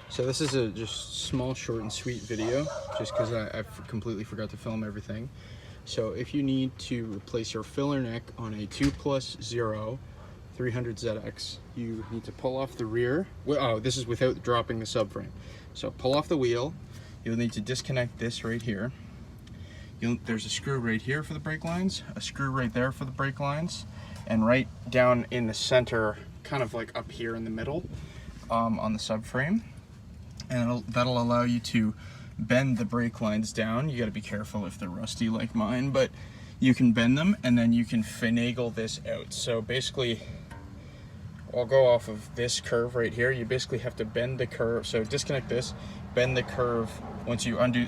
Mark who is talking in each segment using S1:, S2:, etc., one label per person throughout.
S1: So this is a just small, short and sweet video, just because I completely forgot to film everything. So if you need to replace your filler neck on a 2+0 300ZX, you need to pull off the rear. Oh, this is without dropping the subframe. So pull off the wheel. You'll need to disconnect this right here. There's a screw right here for the brake lines, a screw right there for the brake lines, and right down in the center, kind of like up here in the middle, on the subframe. And that'll allow you to bend the brake lines down. You got to be careful if they're rusty like mine, but you can bend them and then you can finagle this out. So basically, I'll go off of this curve right here. You basically have to bend the curve. So disconnect this, bend the curve. Once you undo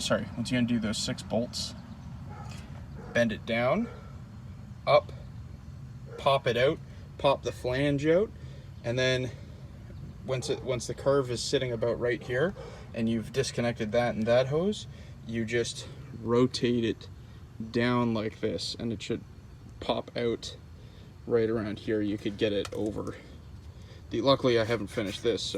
S1: those 6 bolts, bend it down, up, pop it out, pop the flange out, and then once the curve is sitting about right here and you've disconnected that and that hose, you just rotate it down like this and it should pop out right around here. You could get it over. Luckily I haven't finished this,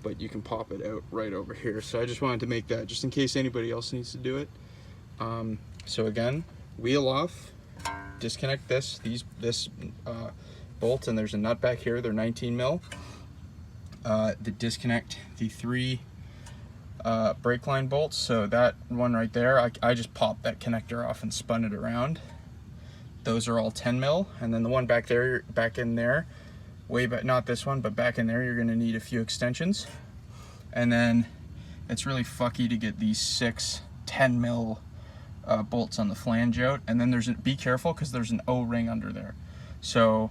S1: but you can pop it out right over here. So I just wanted to make that just in case anybody else needs to do it. So again, wheel off, disconnect this bolt, and there's a nut back here. They're 19 mil. Disconnect the 3 brake line bolts. So that one right there, I just popped that connector off and spun it around. Those are all 10 mil, and then the one back there, back in there, not this one, but back in there, you're going to need a few extensions. And then it's really fucky to get these 6 10 mil bolts on the flange out, and then be careful because there's an O-ring under there. So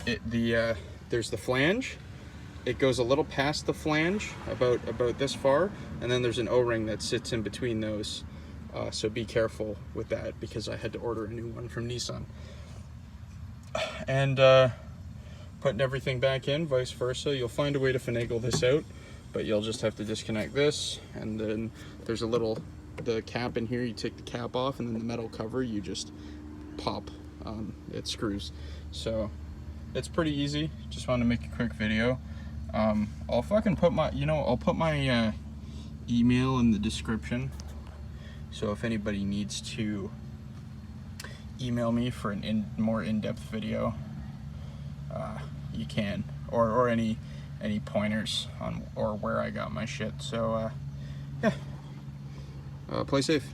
S1: there's the flange. It goes a little past the flange, about this far, and then there's an O-ring that sits in between those. So be careful with that because I had to order a new one from Nissan. And putting everything back in, vice versa. You'll find a way to finagle this out, but you'll just have to disconnect this, and then there's the cap in here. You take the cap off, and then the metal cover you just pop. It screws. So it's pretty easy. Just wanted to make a quick video. I'll fucking put my, I'll put my email in the description. So if anybody needs to email me for more in-depth video, you can, or any pointers on or where I got my shit. So yeah, play safe.